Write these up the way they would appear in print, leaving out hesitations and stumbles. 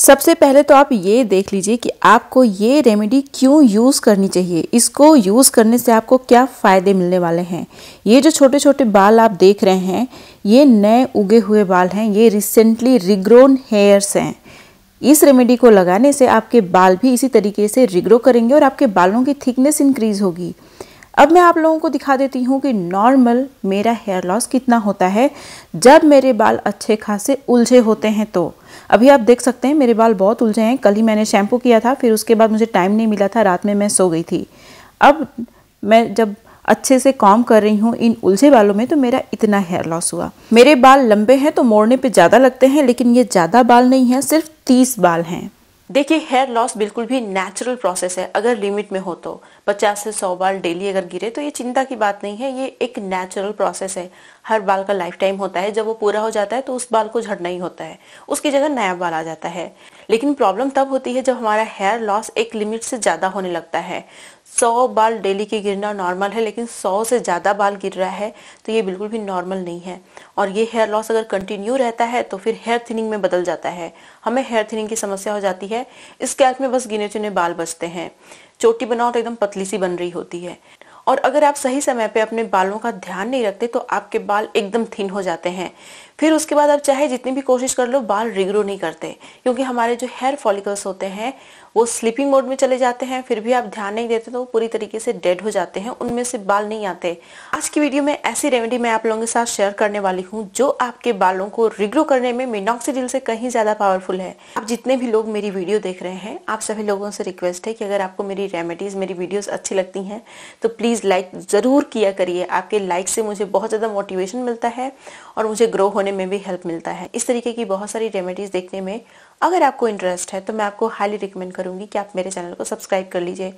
सबसे पहले तो आप ये देख लीजिए कि आपको ये रेमेडी क्यों यूज़ करनी चाहिए, इसको यूज़ करने से आपको क्या फ़ायदे मिलने वाले हैं। ये जो छोटे छोटे बाल आप देख रहे हैं, ये नए उगे हुए बाल हैं, ये रिसेंटली रिग्रोन हेयर्स हैं। इस रेमेडी को लगाने से आपके बाल भी इसी तरीके से रिग्रो करेंगे और आपके बालों की थिकनेस इंक्रीज़ होगी। अब मैं आप लोगों को दिखा देती हूँ कि नॉर्मल मेरा हेयर लॉस कितना होता है जब मेरे बाल अच्छे खासे उलझे होते हैं। तो अभी आप देख सकते हैं मेरे बाल बहुत उलझे हैं। कल ही मैंने शैम्पू किया था, फिर उसके बाद मुझे टाइम नहीं मिला था, रात में मैं सो गई थी। अब मैं जब अच्छे से कॉम्ब कर रही हूँ इन उलझे बालों में तो मेरा इतना हेयर लॉस हुआ। मेरे बाल लंबे हैं तो मोड़ने पे ज़्यादा लगते हैं, लेकिन ये ज़्यादा बाल नहीं है, सिर्फ 30 बाल हैं। देखिए, हेयर लॉस बिल्कुल भी नेचुरल प्रोसेस है। अगर लिमिट में हो तो 50 से 100 बाल डेली अगर गिरे तो ये चिंता की बात नहीं है, ये एक नेचुरल प्रोसेस है। हर बाल का लाइफ टाइम होता है, जब वो पूरा हो जाता है तो उस बाल को झड़ना ही होता है, उसकी जगह नया बाल आ जाता है। लेकिन प्रॉब्लम तब होती है जब हमारा हेयर लॉस एक लिमिट से ज़्यादा होने लगता है। 100 बाल डेली के गिरना नॉर्मल है, लेकिन 100 से ज़्यादा बाल गिर रहा है तो ये बिल्कुल भी नॉर्मल नहीं है। और ये हेयर लॉस अगर कंटिन्यू रहता है तो फिर हेयर थिनिंग में बदल जाता है, हमें हेयर थिनिंग की समस्या हो जाती है। स्कैल्प में बस गिने चुने बाल बचते हैं, चोटी बनाओ तो एकदम पतली सी बन रही होती है। और अगर आप सही समय पे अपने बालों का ध्यान नहीं रखते तो आपके बाल एकदम थिन हो जाते हैं। फिर उसके बाद आप चाहे जितनी भी कोशिश कर लो, बाल रिग्रो नहीं करते, क्योंकि हमारे जो हेयर फॉलिकल्स होते हैं वो स्लीपिंग मोड में चले जाते हैं। फिर भी आप ध्यान नहीं देते तो वो पूरी तरीके से डेड हो जाते हैं, उनमें से बाल नहीं आते। आज की वीडियो में ऐसी रेमेडी मैं आप लोगों के साथ शेयर करने वाली हूँ जो आपके बालों को रिग्रो करने में मिनॉक्सिडिल से कहीं ज्यादा पावरफुल है। आप जितने भी लोग मेरी वीडियो देख रहे हैं, आप सभी लोगों से रिक्वेस्ट है कि अगर आपको मेरी रेमेडीज, मेरी वीडियोस अच्छी लगती हैं तो प्लीज लाइक जरूर किया करिए। आपके लाइक से मुझे बहुत ज्यादा मोटिवेशन मिलता है और मुझे ग्रो होने में भी हेल्प मिलता है। इस तरीके की बहुत सारी रेमेडीज देखने में अगर आपको इंटरेस्ट है तो मैं आपको हाईली रिकमेंड करूंगी कि आप मेरे चैनल को सब्सक्राइब कर लीजिए।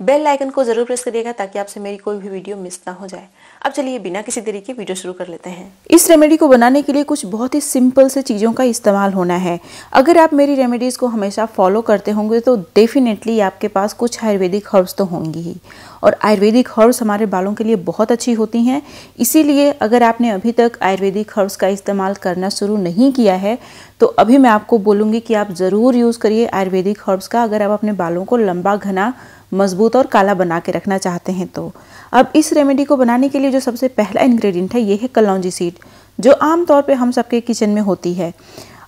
बेल आइकन को जरूर प्रेस करिएगा ताकि आपसे मेरी कोई भी वीडियो मिस ना हो जाए। अब चलिए बिना किसी देरी के वीडियो शुरू कर लेते हैं। इस रेमेडी को बनाने के लिए कुछ बहुत ही सिंपल से चीज़ों का इस्तेमाल होना है। अगर आप मेरी रेमेडीज़ को हमेशा फॉलो करते होंगे तो डेफिनेटली आपके पास कुछ आयुर्वेदिक हर्ब्स तो होंगी ही, और आयुर्वेदिक हर्ब्स हमारे बालों के लिए बहुत अच्छी होती हैं। इसीलिए अगर आपने अभी तक आयुर्वेदिक हर्ब्स का इस्तेमाल करना शुरू नहीं किया है तो अभी मैं आपको बोलूँगी कि आप ज़रूर यूज़ करिए आयुर्वेदिक हर्ब्स का, अगर आप अपने बालों को लंबा, घना, मजबूत और काला बना के रखना चाहते हैं तो। अब इस रेमेडी को बनाने के लिए जो सबसे पहला इंग्रेडिएंट है ये है कलौंजी सीड, जो आमतौर पे हम सबके किचन में होती है।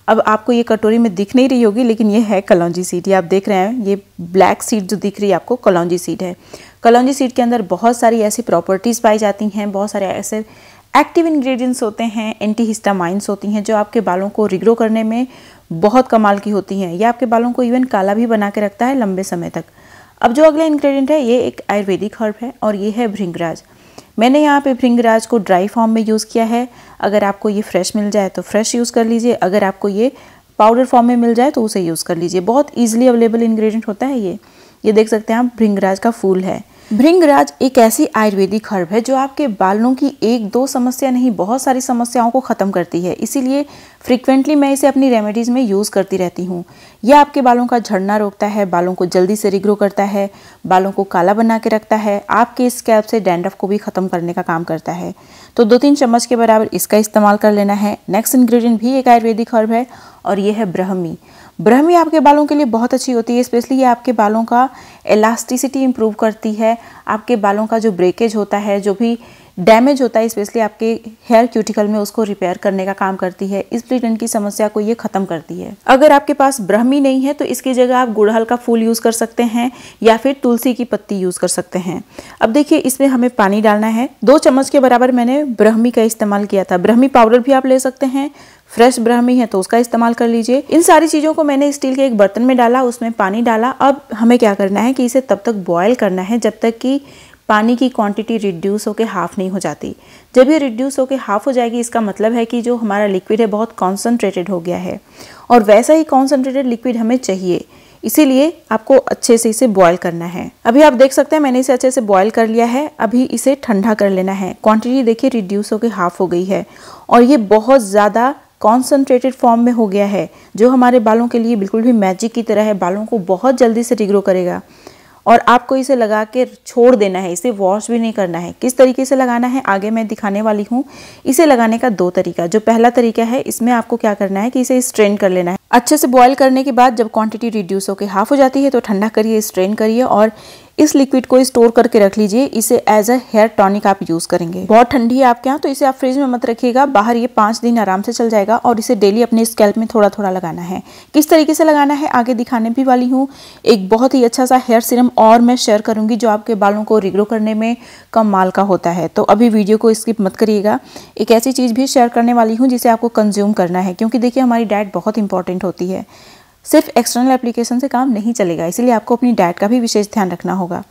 अब आपको ये कटोरी में दिख नहीं रही होगी, लेकिन ये है कलौंजी सीड। ये आप देख रहे हैं, ये ब्लैक सीड जो दिख रही है आपको, कलौंजी सीड है। कलौंजी सीड के अंदर बहुत सारी ऐसी प्रॉपर्टीज़ पाई जाती हैं, बहुत सारे ऐसे एक्टिव इंग्रेडिएंट्स होते हैं, एंटीहिस्टामाइंस होती हैं जो आपके बालों को रिग्रो करने में बहुत कमाल की होती हैं। ये आपके बालों को इवन काला भी बना के रखता है लंबे समय तक। अब जो अगला इंग्रेडिएंट है ये एक आयुर्वेदिक हर्ब है और ये है भृंगराज। मैंने यहाँ पे भृंगराज को ड्राई फॉर्म में यूज़ किया है। अगर आपको ये फ्रेश मिल जाए तो फ्रेश यूज़ कर लीजिए, अगर आपको ये पाउडर फॉर्म में मिल जाए तो उसे यूज़ कर लीजिए। बहुत ईजिली अवेलेबल इंग्रेडिएंट होता है ये देख सकते हैं आप, भृंगराज का फूल है। भृंगराज एक ऐसी आयुर्वेदिक हर्ब है जो आपके बालों की एक दो समस्या नहीं, बहुत सारी समस्याओं को ख़त्म करती है। इसीलिए फ्रीक्वेंटली मैं इसे अपनी रेमेडीज़ में यूज़ करती रहती हूँ। यह आपके बालों का झड़ना रोकता है, बालों को जल्दी से रिग्रो करता है, बालों को काला बना के रखता है, आपके स्कैल्प से डैंड्रफ को भी ख़त्म करने का काम करता है। तो 2-3 चम्मच के बराबर इसका इस्तेमाल कर लेना है। नेक्स्ट इंग्रेडिएंट भी एक आयुर्वेदिक हर्ब है और ये है ब्राह्मी। ब्राह्मी आपके बालों के लिए बहुत अच्छी होती है, स्पेशली ये आपके बालों का इलास्टिसिटी इंप्रूव करती है। आपके बालों का जो ब्रेकेज होता है, जो भी डैमेज होता है स्पेशली आपके हेयर क्यूटिकल में, उसको रिपेयर करने का काम करती है। स्प्लिट एंड की समस्या को ये खत्म करती है। अगर आपके पास ब्राह्मी नहीं है तो इसकी जगह आप गुड़हल का फूल यूज़ कर सकते हैं या फिर तुलसी की पत्ती यूज़ कर सकते हैं। अब देखिए, इसमें हमें पानी डालना है। 2 चम्मच के बराबर मैंने ब्राह्मी का इस्तेमाल किया था। ब्राह्मी पाउडर भी आप ले सकते हैं, फ्रेश ब्राह्मी है तो उसका इस्तेमाल कर लीजिए। इन सारी चीज़ों को मैंने स्टील के एक बर्तन में डाला, उसमें पानी डाला। अब हमें क्या करना है कि इसे तब तक बॉयल करना है जब तक कि पानी की क्वांटिटी रिड्यूस होकर हाफ नहीं हो जाती। जब ये रिड्यूस होकर हाफ हो जाएगी, इसका मतलब है कि जो हमारा लिक्विड है बहुत कॉन्सनट्रेटेड हो गया है, और वैसा ही कॉन्सनट्रेटेड लिक्विड हमें चाहिए। इसीलिए आपको अच्छे से इसे बॉयल करना है। अभी आप देख सकते हैं मैंने इसे अच्छे से बॉयल कर लिया है। अभी इसे ठंडा कर लेना है। क्वांटिटी देखिए रिड्यूस होकर हाफ हो गई है और ये बहुत ज़्यादा कॉन्सनट्रेटेड फॉर्म में हो गया है, जो हमारे बालों के लिए बिल्कुल भी मैजिक की तरह है, बालों को बहुत जल्दी से रिग्रो करेगा। और आपको इसे लगा के छोड़ देना है, इसे वॉश भी नहीं करना है। किस तरीके से लगाना है आगे मैं दिखाने वाली हूँ। इसे लगाने का 2 तरीका। जो पहला तरीका है, इसमें आपको क्या करना है कि इसे स्ट्रेन कर लेना है। अच्छे से बॉईल करने के बाद जब क्वांटिटी रिड्यूस होकर हाफ हो जाती है तो ठंडा करिए, स्ट्रेन करिए और इस लिक्विड को स्टोर करके रख लीजिए। इसे एज अ हेयर टॉनिक आप यूज करेंगे। बहुत ठंडी है आपके यहाँ तो इसे आप फ्रिज में मत रखिएगा, बाहर ये 5 दिन आराम से चल जाएगा। और इसे डेली अपने स्कैल्प में थोड़ा थोड़ा लगाना है। किस तरीके से लगाना है आगे दिखाने भी वाली हूँ। एक बहुत ही अच्छा सा हेयर सीरम और मैं शेयर करूंगी जो आपके बालों को रिग्रो करने में कमाल का होता है। तो अभी वीडियो को स्किप मत करिएगा। एक ऐसी चीज भी शेयर करने वाली हूँ जिसे आपको कंज्यूम करना है, क्योंकि देखिए हमारी डाइट बहुत इंपॉर्टेंट होती है। सिर्फ एक्सटर्नल एप्लीकेशन से काम नहीं चलेगा, इसलिए आपको अपनी डाइट का भी विशेष ध्यान रखना होगा।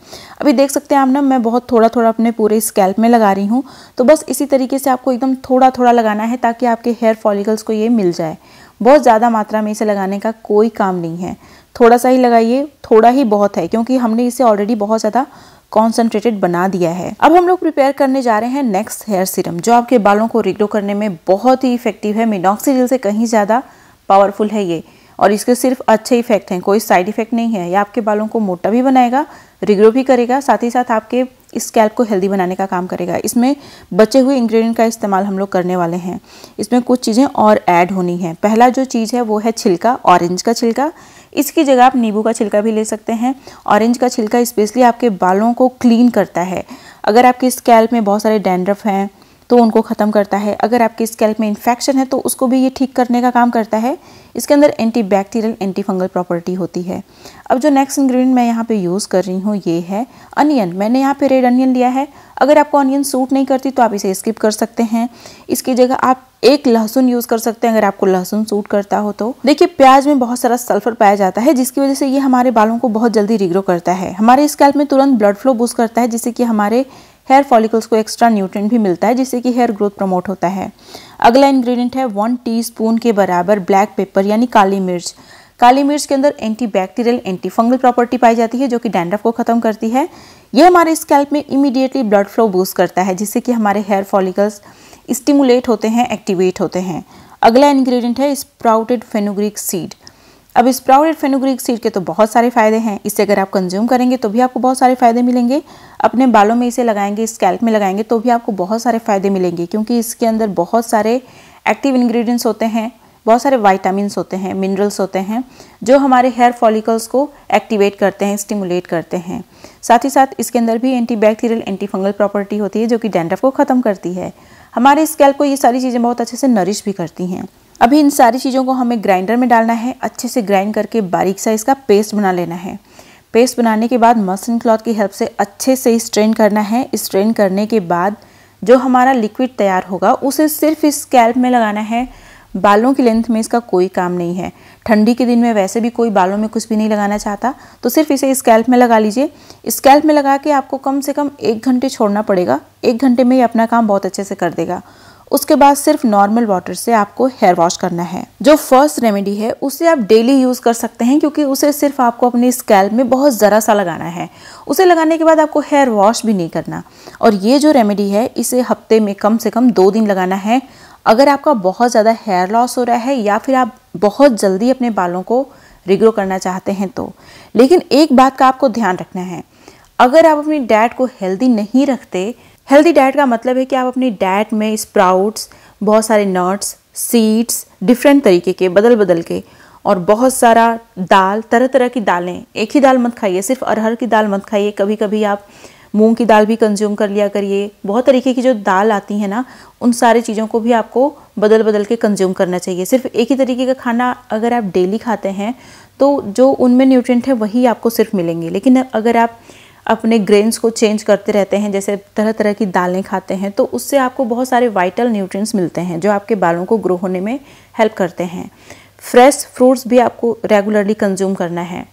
अभी देख सकते हैं आप ना, मैं बहुत थोड़ा थोड़ा अपने पूरे स्कैल्प में लगा रही हूँ। तो बस इसी तरीके से आपको एकदम थोड़ा थोड़ा लगाना है ताकि आपके हेयर फॉलिकल्स को ये मिल जाए। बहुत ज़्यादा मात्रा में इसे लगाने का कोई काम नहीं है, थोड़ा सा ही लगाइए। थोड़ा ही बहुत है क्योंकि हमने इसे ऑलरेडी बहुत ज़्यादा कॉन्सेंट्रेटेड बना दिया है। अब हम लोग प्रिपेयर करने जा रहे हैं नेक्स्ट हेयर सीरम, जो आपके बालों को रिग्रो करने में बहुत ही इफेक्टिव है। मिनॉक्सिडिल से कहीं ज़्यादा पावरफुल है ये, और इसके सिर्फ अच्छे इफेक्ट हैं, कोई साइड इफेक्ट नहीं है। ये आपके बालों को मोटा भी बनाएगा, रिग्रो भी करेगा, साथ ही साथ आपके स्कैल्प को हेल्दी बनाने का काम करेगा। इसमें बचे हुए इंग्रेडिएंट का इस्तेमाल हम लोग करने वाले हैं। इसमें कुछ चीज़ें और ऐड होनी है। पहला जो चीज़ है वो है छिलका, ऑरेंज का छिलका। इसकी जगह आप नींबू का छिलका भी ले सकते हैं। ऑरेंज का छिलका स्पेशली आपके बालों को क्लीन करता है। अगर आपके स्कैल्प में बहुत सारे डैंड्रफ हैं तो उनको ख़त्म करता है। अगर आपके स्कैल्प में इन्फेक्शन है तो उसको भी ये ठीक करने का काम करता है। इसके अंदर anti bacterial, anti fungal property होती है। अब जो नेक्स्ट इंग्रेडिएंट मैं यहाँ पे यूज़ कर रही हूँ ये है अनियन। मैंने यहाँ पे रेड अनियन लिया है। अगर आपको अनियन सूट नहीं करती तो आप इसे स्किप कर सकते हैं। इसकी जगह आप एक लहसुन यूज़ कर सकते हैं अगर आपको लहसुन सूट करता हो तो। देखिए प्याज में बहुत सारा सल्फर पाया जाता है, जिसकी वजह से ये हमारे बालों को बहुत जल्दी रिग्रो करता है। हमारे स्कैल्प में तुरंत ब्लड फ्लो बूस्ट करता है, जिससे कि हमारे हेयर फॉलिकल्स को एक्स्ट्रा न्यूट्रिएंट भी मिलता है, जिससे कि हेयर ग्रोथ प्रमोट होता है। अगला इंग्रेडिएंट है 1 टीस्पून के बराबर ब्लैक पेपर यानी काली मिर्च। काली मिर्च के अंदर anti bacterial, anti fungal property पाई जाती है जो कि डैंड्रफ को खत्म करती है। ये हमारे स्कैल्प में इमीडिएटली ब्लड फ्लो बूस्ट करता है, जिससे कि हमारे हेयर फॉलिकल्स स्टिमुलेट होते हैं, एक्टिवेट होते हैं। अगला इंग्रेडिएंट है स्प्राउटेड फेनुग्रीक सीड। अब स्प्राउटेड फेनुग्रीक सीड के तो बहुत सारे फायदे हैं। इसे अगर आप कंज्यूम करेंगे तो भी आपको बहुत सारे फायदे मिलेंगे। अपने बालों में इसे लगाएंगे, स्कैल्प में लगाएंगे तो भी आपको बहुत सारे फायदे मिलेंगे, क्योंकि इसके अंदर बहुत सारे एक्टिव इंग्रेडिएंट्स होते हैं, बहुत सारे विटामिन्स होते हैं, मिनरल्स होते हैं जो हमारे हेयर फॉलिकल्स को एक्टिवेट करते हैं, स्टिमुलेट करते हैं। साथ ही साथ इसके अंदर भी anti bacterial, anti fungal property होती है जो कि डैंड्रफ को खत्म करती है। हमारे स्कैल्प को ये सारी चीज़ें बहुत अच्छे से नरिश भी करती हैं। अभी इन सारी चीज़ों को हमें ग्राइंडर में डालना है। अच्छे से ग्राइंड करके बारीक सा इसका पेस्ट बना लेना है। पेस्ट बनाने के बाद मसलिन क्लॉथ की हेल्प से अच्छे से स्ट्रेन करना है। स्ट्रेन करने के बाद जो हमारा लिक्विड तैयार होगा उसे सिर्फ स्कैल्प में लगाना है। बालों की लेंथ में इसका कोई काम नहीं है। ठंडी के दिन में वैसे भी कोई बालों में कुछ भी नहीं लगाना चाहता, तो सिर्फ इसे स्कैल्प में लगा लीजिए। स्कैल्प में लगा के आपको कम से कम 1 घंटे छोड़ना पड़ेगा। 1 घंटे में ये अपना काम बहुत अच्छे से कर देगा। उसके बाद सिर्फ नॉर्मल वाटर से आपको हेयर वॉश करना है। जो फर्स्ट रेमेडी है उसे आप डेली यूज़ कर सकते हैं, क्योंकि उसे सिर्फ आपको अपनी स्कैल्प में बहुत ज़रा सा लगाना है। उसे लगाने के बाद आपको हेयर वॉश भी नहीं करना। और ये जो रेमेडी है इसे हफ्ते में कम से कम 2 दिन लगाना है। अगर आपका बहुत ज़्यादा हेयर लॉस हो रहा है या फिर आप बहुत जल्दी अपने बालों को रिग्रो करना चाहते हैं तो। लेकिन एक बात का आपको ध्यान रखना है, अगर आप अपनी डाइट को हेल्दी नहीं रखते, हेल्दी डाइट का मतलब है कि आप अपनी डाइट में स्प्राउट्स, बहुत सारे नट्स, सीड्स, डिफरेंट तरीके के बदल बदल के, और बहुत सारा दाल, तरह तरह की दालें, एक ही दाल मत खाइए, सिर्फ अरहर की दाल मत खाइए। कभी कभी आप मूंग की दाल भी कंज्यूम कर लिया करिए। बहुत तरीके की जो दाल आती है ना, उन सारी चीज़ों को भी आपको बदल बदल के कंज्यूम करना चाहिए। सिर्फ एक ही तरीके का खाना अगर आप डेली खाते हैं तो जो उनमें न्यूट्रिएंट है वही आपको सिर्फ मिलेंगे। लेकिन अगर आप अपने ग्रेन्स को चेंज करते रहते हैं, जैसे तरह तरह की दालें खाते हैं, तो उससे आपको बहुत सारे वाइटल न्यूट्रिएंट्स मिलते हैं जो आपके बालों को ग्रो होने में हेल्प करते हैं। फ्रेश फ्रूट्स भी आपको रेगुलरली कंज्यूम करना है।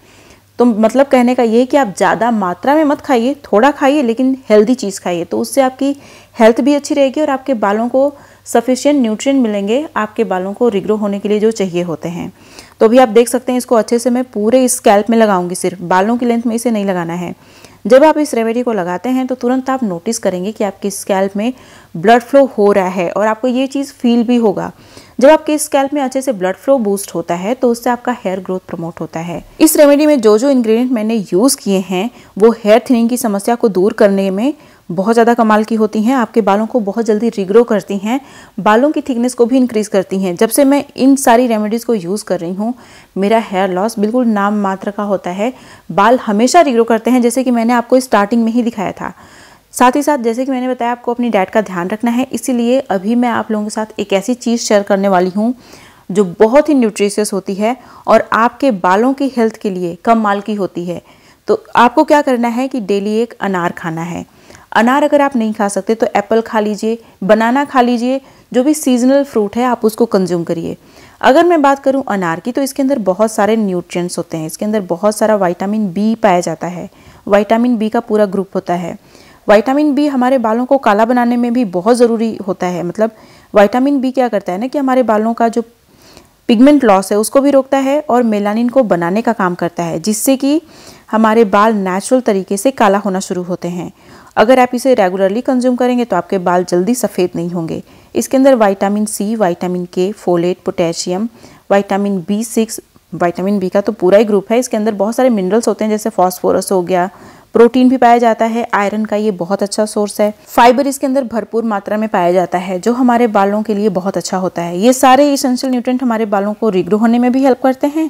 तो मतलब कहने का ये है कि आप ज़्यादा मात्रा में मत खाइए, थोड़ा खाइए, लेकिन हेल्दी चीज़ खाइए, तो उससे आपकी हेल्थ भी अच्छी रहेगी और आपके बालों को सफिशिएंट न्यूट्रिएंट मिलेंगे आपके बालों को रिग्रो होने के लिए जो चाहिए होते हैं। तो अभी आप देख सकते हैं इसको अच्छे से मैं पूरे स्कैल्प में लगाऊंगी, सिर्फ बालों की लेंथ में इसे नहीं लगाना है। जब आप इस रेमेडी को लगाते हैं तो तुरंत आप नोटिस करेंगे कि आपकी स्कैल्प में ब्लड फ्लो हो रहा है और आपको ये चीज़ फील भी होगा। जब आपके स्कैल्प में अच्छे से ब्लड फ्लो बूस्ट होता है तो उससे आपका हेयर ग्रोथ प्रमोट होता है। इस रेमेडी में जो जो इंग्रेडिएंट मैंने यूज़ किए हैं वो हेयर थिनिंग की समस्या को दूर करने में बहुत ज़्यादा कमाल की होती हैं। आपके बालों को बहुत जल्दी रिग्रो करती हैं, बालों की थिकनेस को भी इंक्रीज़ करती हैं। जब से मैं इन सारी रेमेडीज़ को यूज़ कर रही हूँ मेरा हेयर लॉस बिल्कुल नाम मात्र का होता है। बाल हमेशा रिग्रो करते हैं, जैसे कि मैंने आपको स्टार्टिंग में ही दिखाया था। साथ ही साथ जैसे कि मैंने बताया आपको अपनी डाइट का ध्यान रखना है, इसीलिए अभी मैं आप लोगों के साथ एक ऐसी चीज़ शेयर करने वाली हूँ जो बहुत ही न्यूट्रिशियस होती है और आपके बालों की हेल्थ के लिए कमाल की होती है। तो आपको क्या करना है कि डेली एक अनार खाना है। अनार अगर आप नहीं खा सकते तो एप्पल खा लीजिए, बनाना खा लीजिए, जो भी सीजनल फ्रूट है आप उसको कंज्यूम करिए। अगर मैं बात करूं अनार की तो इसके अंदर बहुत सारे न्यूट्रिएंट्स होते हैं। इसके अंदर बहुत सारा विटामिन बी पाया जाता है। विटामिन बी का पूरा ग्रुप होता है। विटामिन बी हमारे बालों को काला बनाने में भी बहुत ज़रूरी होता है। मतलब विटामिन बी क्या करता है ना कि हमारे बालों का जो पिगमेंट लॉस है उसको भी रोकता है और मेलानिन को बनाने का काम करता है, जिससे कि हमारे बाल नेचुरल तरीके से काला होना शुरू होते हैं। अगर आप इसे रेगुलरली कंज्यूम करेंगे तो आपके बाल जल्दी सफ़ेद नहीं होंगे। इसके अंदर vitamin C, vitamin K, folate, potassium, vitamin B6, vitamin B का तो पूरा ही ग्रुप है। इसके अंदर बहुत सारे मिनरल्स होते हैं जैसे फॉस्फोरस हो गया, प्रोटीन भी पाया जाता है, आयरन का ये बहुत अच्छा सोर्स है। फाइबर इसके अंदर भरपूर मात्रा में पाया जाता है जो हमारे बालों के लिए बहुत अच्छा होता है। ये सारे एसेंशियल न्यूट्रिएंट हमारे बालों को रिग्रो होने में भी हेल्प करते हैं,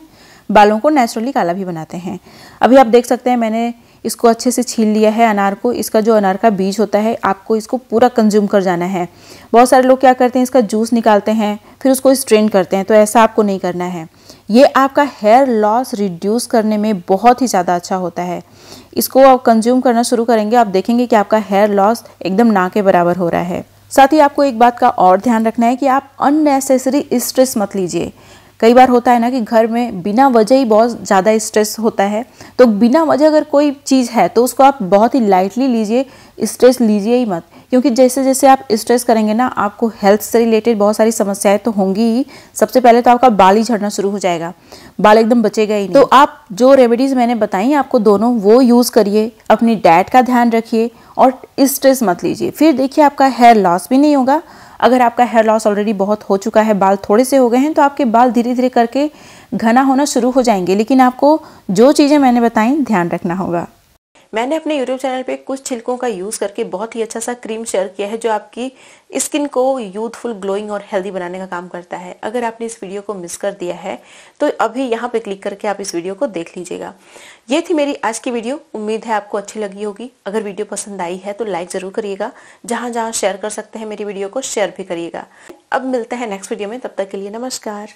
बालों को नेचुरली काला भी बनाते हैं। अभी आप देख सकते हैं मैंने इसको अच्छे से छील लिया है अनार को। इसका जो अनार का बीज होता है आपको इसको पूरा कंज्यूम कर जाना है। बहुत सारे लोग क्या करते हैं इसका जूस निकालते हैं फिर उसको स्ट्रेन करते हैं, तो ऐसा आपको नहीं करना है। ये आपका हेयर लॉस रिड्यूस करने में बहुत ही ज़्यादा अच्छा होता है। इसको आप कंज्यूम करना शुरू करेंगे, आप देखेंगे कि आपका हेयर लॉस एकदम ना के बराबर हो रहा है। साथ ही आपको एक बात का और ध्यान रखना है कि आप अननेसेसरी स्ट्रेस मत लीजिए। कई बार होता है ना कि घर में बिना वजह ही बहुत ज़्यादा स्ट्रेस होता है, तो बिना वजह अगर कोई चीज़ है तो उसको आप बहुत ही लाइटली लीजिए, स्ट्रेस लीजिए ही मत। क्योंकि जैसे जैसे आप स्ट्रेस करेंगे ना आपको हेल्थ से रिलेटेड बहुत सारी समस्याएं तो होंगी ही। सबसे पहले तो आपका बाल ही झड़ना शुरू हो जाएगा, बाल एकदम बचेगा ही नहीं। तो आप जो रेमेडीज़ मैंने बताई आपको दोनों वो यूज़ करिए, अपनी डाइट का ध्यान रखिए और स्ट्रेस मत लीजिए। फिर देखिए आपका हेयर लॉस भी नहीं होगा। अगर आपका हेयर लॉस ऑलरेडी बहुत हो चुका है, बाल थोड़े से हो गए हैं, तो आपके बाल धीरे धीरे करके घना होना शुरू हो जाएंगे। लेकिन आपको जो चीज़ें मैंने बताई ध्यान रखना होगा। मैंने अपने YouTube चैनल पे कुछ छिलकों का यूज़ करके बहुत ही अच्छा सा क्रीम शेयर किया है जो आपकी स्किन को यूथफुल, ग्लोइंग और हेल्दी बनाने का काम करता है। अगर आपने इस वीडियो को मिस कर दिया है तो अभी यहाँ पे क्लिक करके आप इस वीडियो को देख लीजिएगा। ये थी मेरी आज की वीडियो, उम्मीद है आपको अच्छी लगी होगी। अगर वीडियो पसंद आई है तो लाइक ज़रूर करिएगा, जहाँ जहाँ शेयर कर सकते हैं मेरी वीडियो को शेयर भी करिएगा। अब मिलते हैं नेक्स्ट वीडियो में, तब तक के लिए नमस्कार।